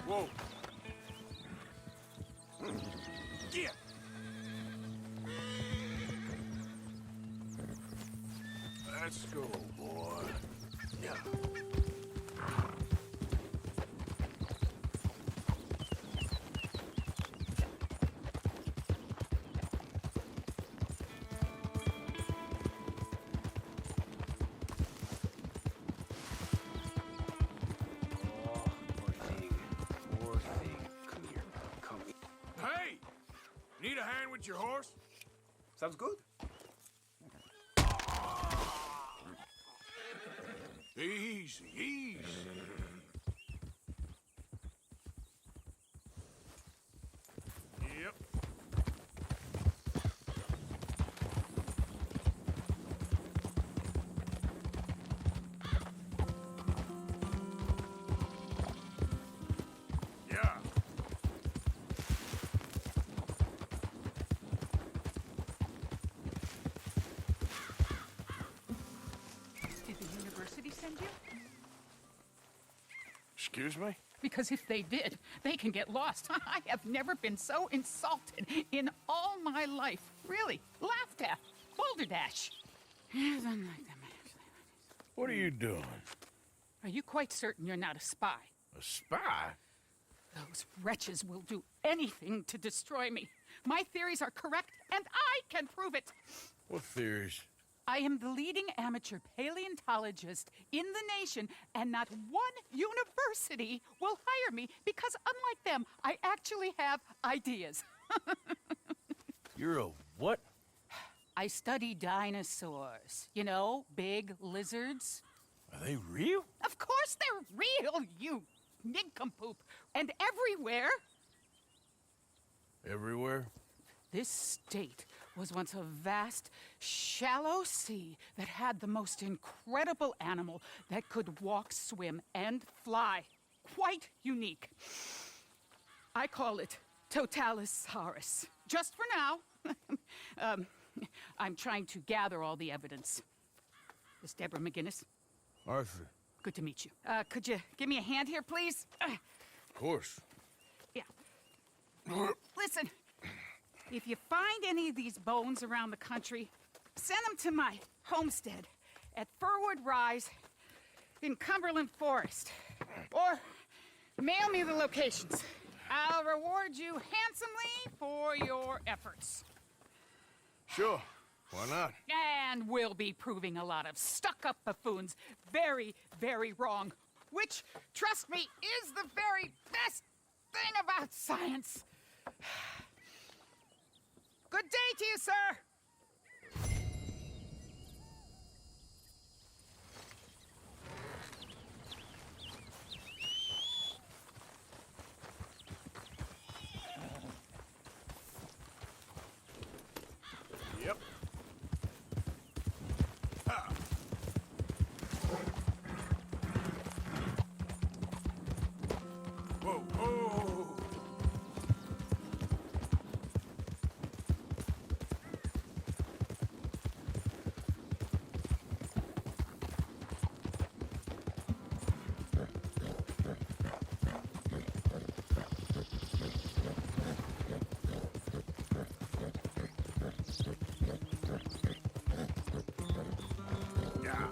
Whoa. Get! Let's go, boy. Yeah. Poor thing. Come here. Come here. Hey! Need a hand with your horse? Sounds good. Easy, easy. Yep. Yeah. Did the university send you? Excuse me? Because if they did, they can get lost. I have never been so insulted in all my life. Really, laughed at. Balderdash. What are you doing? Are you quite certain you're not a spy? A spy? Those wretches will do anything to destroy me. My theories are correct, and I can prove it. What theories? I am the leading amateur paleontologist in the nation, and not one university will hire me because, unlike them, I actually have ideas. You're a what? I study dinosaurs. You know, big lizards. Are they real? Of course they're real, you nincompoop. And everywhere. Everywhere? This state was once a vast, shallow sea that had the most incredible animal that could walk, swim, and fly. Quite unique. I call it Totalisaurus. Just for now. I'm trying to gather all the evidence. Miss Deborah McGinnis, Arthur. good to meet you. Could you give me a hand here, please? Of course. Yeah. Listen, if you find any of these bones around the country, send them to my homestead at Furwood Rise in Cumberland Forest. Or mail me the locations. I'll reward you handsomely for your efforts. Sure. Why not? And we'll be proving a lot of stuck-up buffoons very, very wrong. Which, trust me, is the very best thing about science. Good day to you, sir! Yep. Ha. Whoa, whoa. Yeah.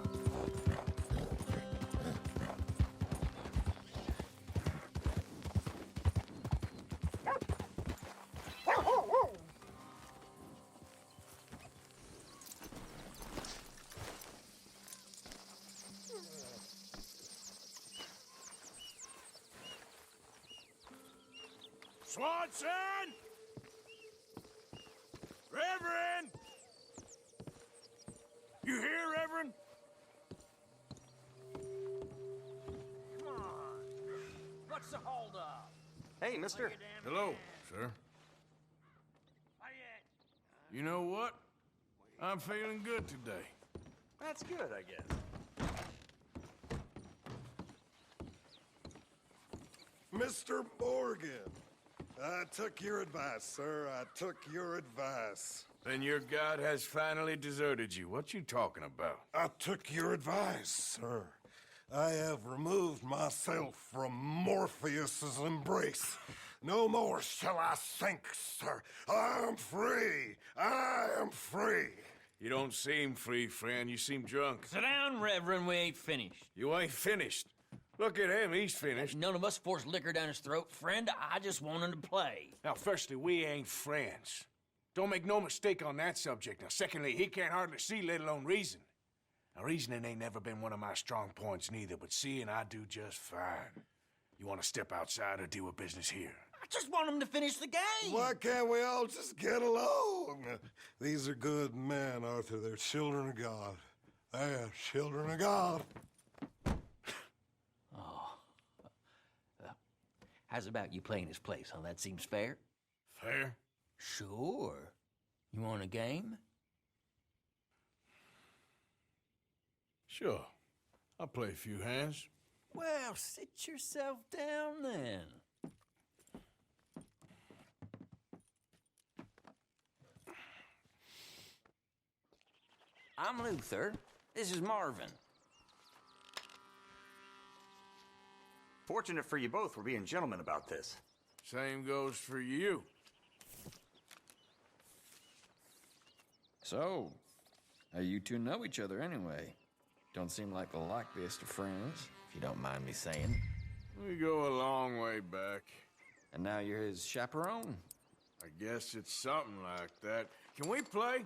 Swanson! Reverend! You here, Reverend? Come on. What's the holdup? Hey, mister. Hello, sir. You know what? I'm feeling good today. That's good, I guess. Mr. Morgan, I took your advice, sir. I took your advice. Then your god has finally deserted you. What you talking about? I took your advice, sir. I have removed myself from Morpheus's embrace. No more shall I sink, sir. I am free. I am free. You don't seem free, friend. You seem drunk. Sit down, Reverend. We ain't finished. You ain't finished. Look at him. He's finished. None of us forced liquor down his throat, friend. I just want him to play. Now, firstly, we ain't friends. Don't make no mistake on that subject. Now, secondly, he can't hardly see, let alone reason. Now, reasoning ain't never been one of my strong points neither, but seeing I do just fine. You want to step outside or deal with business here? I just want him to finish the game. Why can't we all just get along? These are good men, Arthur. They're children of God. They are children of God. How's about you playing his place, huh? That seems fair? Fair? Sure. You want a game? Sure. I'll play a few hands. Well, sit yourself down then. I'm Luther. This is Marvin. Fortunate for you both we're being gentlemen about this. Same goes for you. So, how you two know each other anyway? Don't seem like the likeliest of friends, if you don't mind me saying. We go a long way back. And now you're his chaperone? I guess it's something like that. Can we play?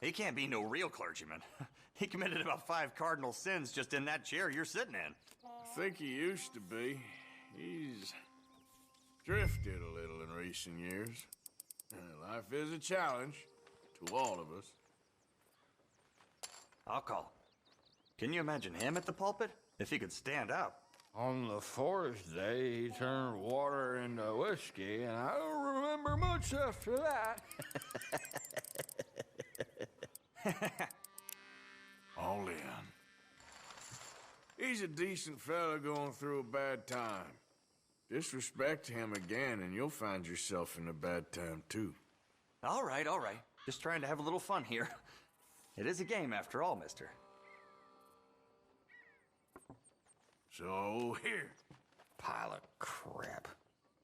He can't be no real clergyman. He committed about 5 cardinal sins just in that chair you're sitting in. I think he used to be. He's drifted a little in recent years. Life is a challenge to all of us. I'll call. Can you imagine him at the pulpit? If he could stand up. On the 4th day, he turned water into whiskey, and I don't remember much after that. All in. He's a decent fella going through a bad time. Disrespect him again, and you'll find yourself in a bad time, too. All right, all right. Just trying to have a little fun here. It is a game after all, mister. So, here. Pile of crap.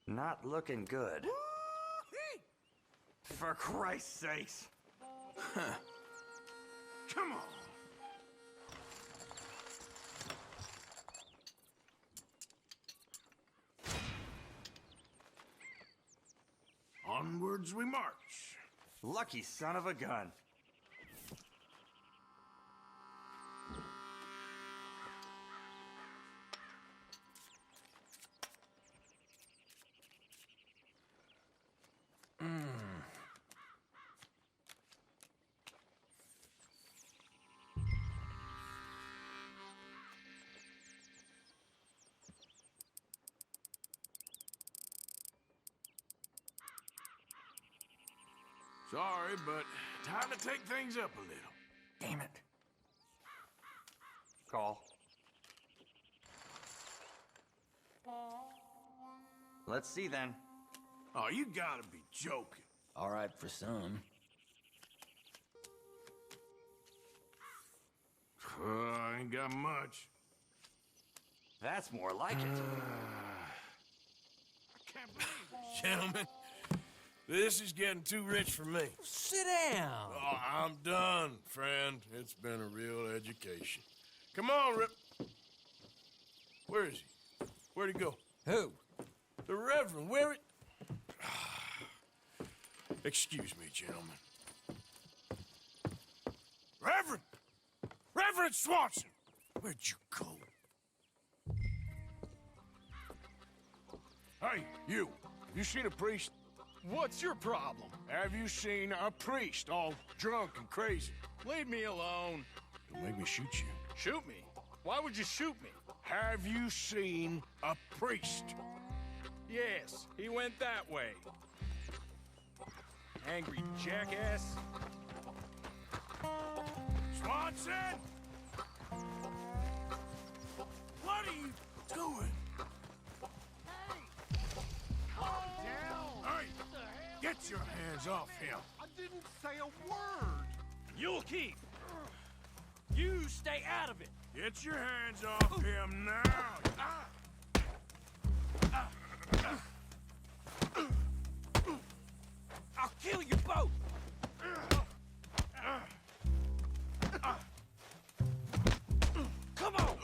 Not looking good. For Christ's sakes. Come on. Onwards we march. Lucky son of a gun. Sorry, but time to take things up a little. Damn it. Call. Let's see then. Oh, you gotta be joking. All right for some. I ain't got much. That's more like it. I can't believe it. Gentlemen, this is getting too rich for me. Sit down. Oh, I'm done, friend. It's been a real education. Come on, Rip. Where is he? Where'd he go? Who? The Reverend, where it... Excuse me, gentlemen. Reverend! Reverend Swanson! Where'd you go? Hey, you. Have you seen a priest? What's your problem? Have you seen a priest all drunk and crazy? Leave me alone. Don't make me shoot you. Shoot me? Why would you shoot me? Have you seen a priest? Yes, he went that way. Angry jackass. Swanson! What are you doing? Hey! Get your hands off him! I didn't say a word. You'll keep. You stay out of it. Get your hands off him now. I'll kill you both. Come on.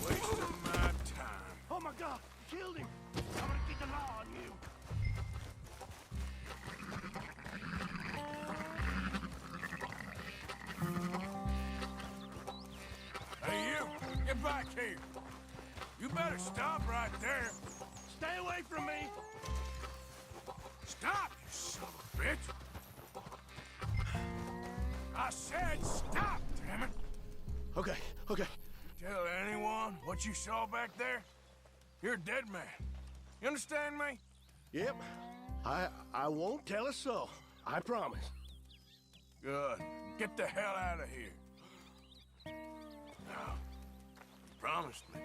Wasting my time. Oh my God! Killed him! I'm gonna get the law on you! Hey, you! Get back here! You better stop right there! Stay away from me! Stop, you son of a bitch! I said stop, damn it! Okay, okay. Tell anyone what you saw back there? You're a dead man. You understand me? Yep. I won't tell a soul. I promise. Good. Get the hell out of here. Now, you promised me.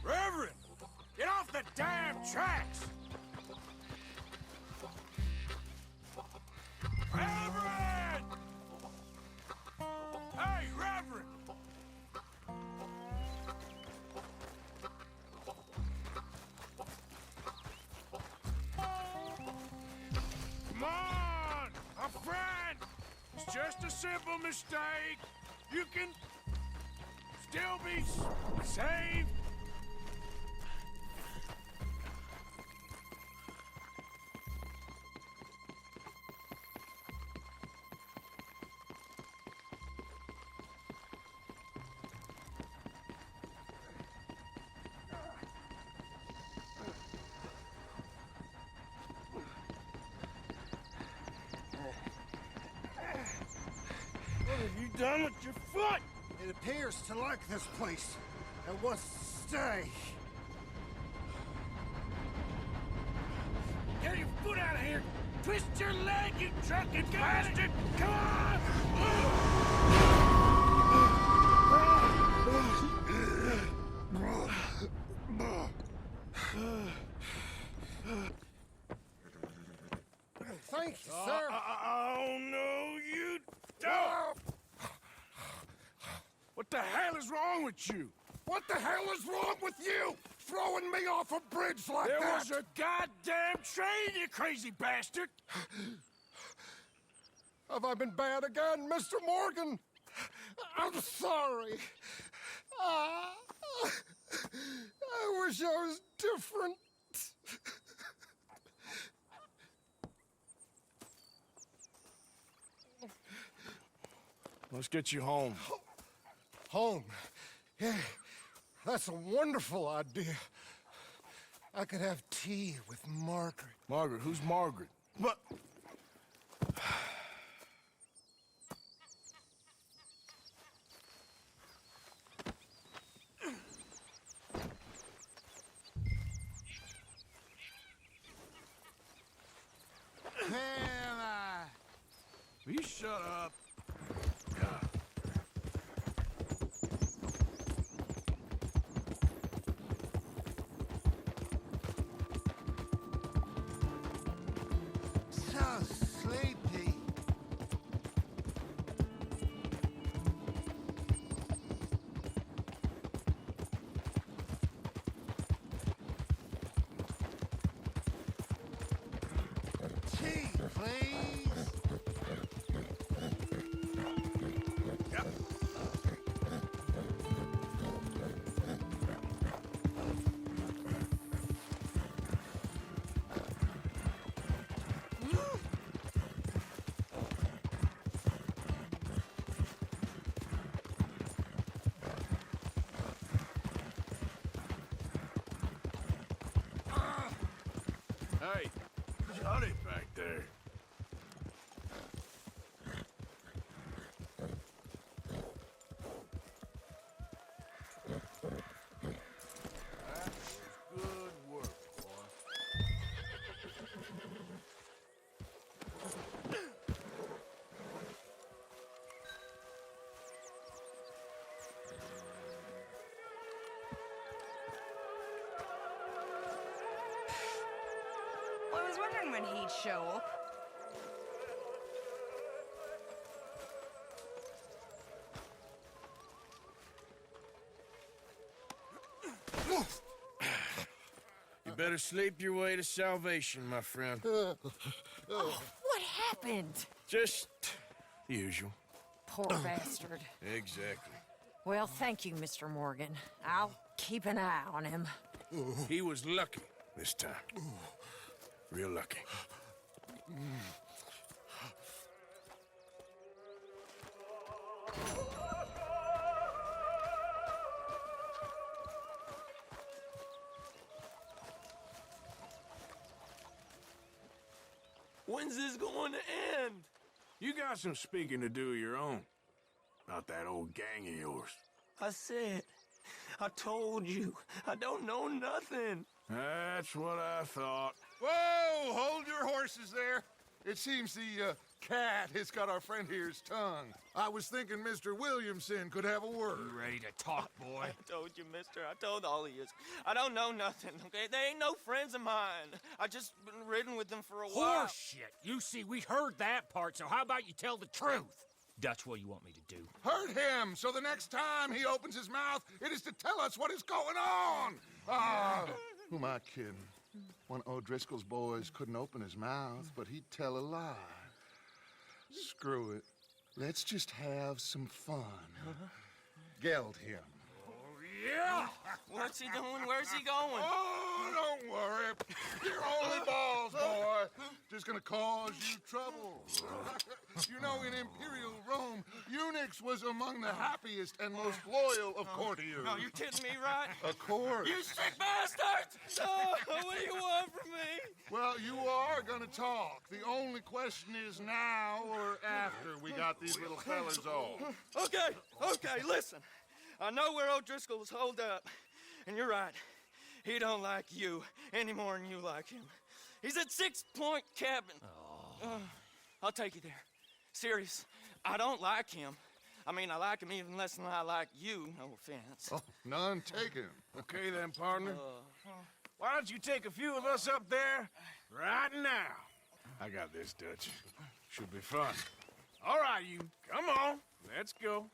Reverend! Get off the damn tracks! Reverend! Hey, Reverend! Come on! A friend! It's just a simple mistake. You can still be saved. What have you done with your foot? It appears to like this place and wants to stay. Get your foot out of here! Twist your leg, you drunken bastard! Come on! Thank you, sir. Oh, no, you don't! What the hell is wrong with you? What the hell is wrong with you? Throwing me off a bridge like There that? was a goddamn train, you crazy bastard! Have I been bad again, Mr. Morgan? I'm sorry. I wish I was different. Let's get you home. Home. Yeah, that's a wonderful idea. I could have tea with Margaret. Margaret, who's Margaret? What? Will you shut up? So sleepy. Tea, please. Yep. Hey, shut it back there. That was good work, boy. was wondering when he'd show up. You better sleep your way to salvation, my friend. Oh, what happened? Just the usual. Poor bastard. Exactly. Well, thank you, Mr. Morgan. I'll keep an eye on him. He was lucky this time. Real lucky. When's this going to end? You got some speaking to do of your own. About that old gang of yours. I said, I told you, I don't know nothing. That's what I thought. Whoa! Hold your horses there. It seems the cat has got our friend here's tongue. I was thinking Mr. Williamson could have a word. You ready to talk, boy? I told you, mister. I told all of you. I don't know nothing, okay? They ain't no friends of mine. I just been ridden with them for a while. Horseshit! You see, we heard that part, so how about you tell the truth? Dutch, what do you want me to do? Hurt him, so the next time he opens his mouth, it is to tell us what is going on. Ah, who am I kidding? One of O'Driscoll's boys couldn't open his mouth, but he'd tell a lie. Screw it. Let's just have some fun. Geld him. Yeah! What's he doing? Where's he going? Oh, don't worry. You're only balls, boy. Just gonna cause you trouble. You know, in Imperial Rome, eunuchs was among the happiest and most loyal of courtiers. No, you kidding me, right? Of course. You sick bastards! Oh, what do you want from me? Well, you are gonna talk. The only question is now or after we got these little fellas off. Okay, listen. I know where O'Driscoll's holed up, and you're right. He don't like you any more than you like him. He's at 6 Point Cabin. I'll take you there. Serious, I don't like him. I mean, I like him even less than I like you, no offense. Oh, none taken. Okay then, partner. Why don't you take a few of us up there right now? I got this, Dutch. Should be fun. All right, you. Come on. Let's go.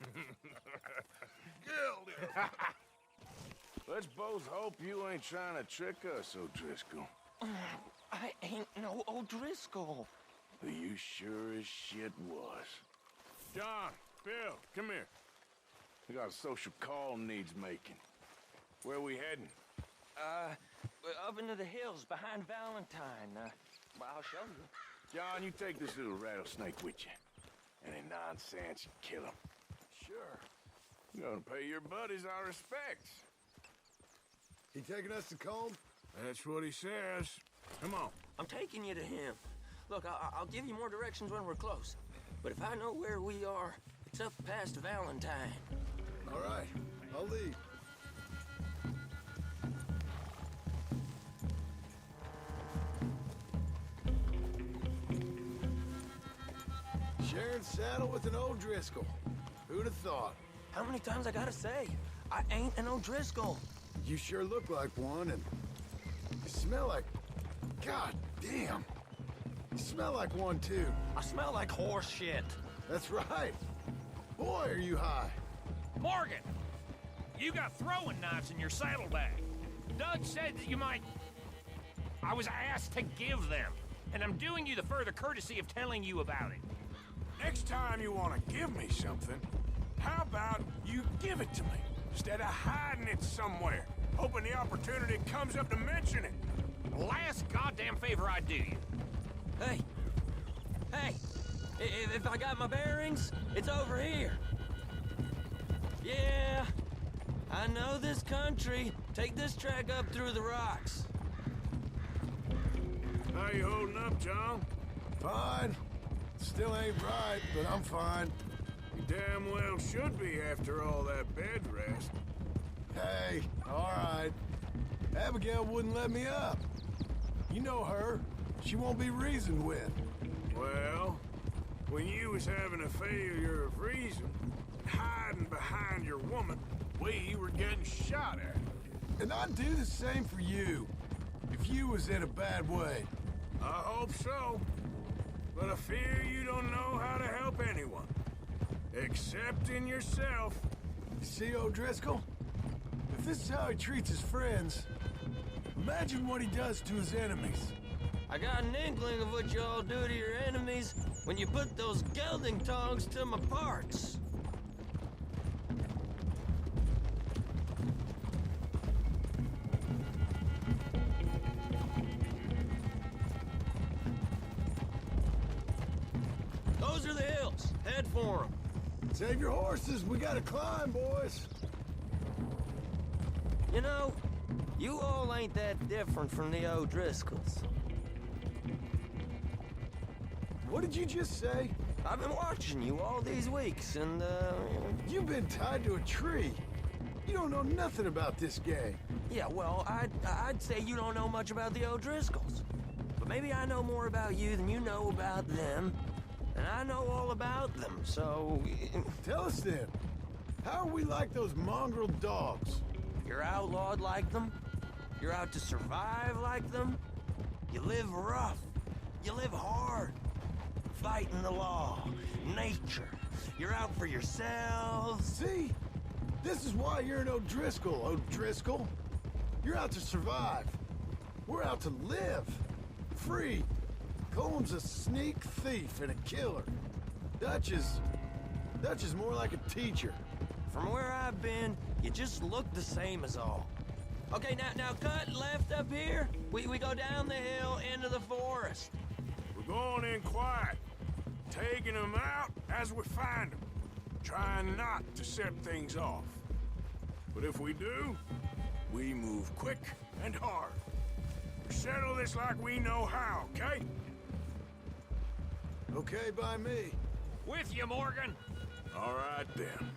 Let's both hope you ain't trying to trick us, O'Driscoll. I ain't no O'Driscoll. You sure as shit was. John, Bill, come here. We got a social call needs making. Where we heading? Up into the hills behind Valentine. Well, I'll show you. John, you take this little rattlesnake with you. Any nonsense, you kill him. Sure. You're gonna pay your buddies our respects. He taking us to Combe? That's what he says. Come on. I'm taking you to him. Look, I'll give you more directions when we're close. But if I know where we are, it's up past Valentine. All right, I'll lead. Sharing saddle with an O'Driscoll. Who'd have thought? How many times I gotta say? I ain't an O'Driscoll. You sure look like one, and you smell like... God damn. You smell like one, too. I smell like horse shit. That's right. Boy, are you high. Morgan! You got throwing knives in your saddlebag. Doug said that you might... I was asked to give them, and I'm doing you the further courtesy of telling you about it. Next time you want to give me something, how about you give it to me, instead of hiding it somewhere, hoping the opportunity comes up to mention it? Last goddamn favor I do you. Hey! If I got my bearings, it's over here. Yeah, I know this country. Take this track up through the rocks. How you holding up, John? Fine. Still ain't right, but I'm fine. You damn well should be after all that bed rest. Hey, all right. Abigail wouldn't let me up. You know her. She won't be reasoned with. Well, when you was having a failure of reason, hiding behind your woman, we were getting shot at. And I'd do the same for you, if you was in a bad way. I hope so. But I fear you don't know how to help anyone. Except in yourself. You see, O'Driscoll? If this is how he treats his friends, imagine what he does to his enemies. I got an inkling of what you all do to your enemies when you put those gelding tongs to my parts. Those are the hills. Head for them. Save your horses, we gotta climb, boys. You know, you all ain't that different from the O'Driscolls. What did you just say? I've been watching you all these weeks, and, You've been tied to a tree. You don't know nothing about this gang. yeah, well, I'd say you don't know much about the O'Driscolls. But maybe I know more about you than you know about them. And I know all about them, so... Tell us then, how are we like those mongrel dogs? You're outlawed like them? You're out to survive like them? You live rough. You live hard. Fighting the law, nature. You're out for yourselves. See? This is why you're an O'Driscoll, O'Driscoll. You're out to survive. We're out to live. Free. Colm's a sneak thief and a killer. Dutch is more like a teacher. From where I've been, you just look the same as all. Okay, now cut left up here. We go down the hill into the forest. We're going in quiet, taking them out as we find them, trying not to set things off. But if we do, we move quick and hard. We settle this like we know how, okay? Okay by me. With you, Morgan. All right, then.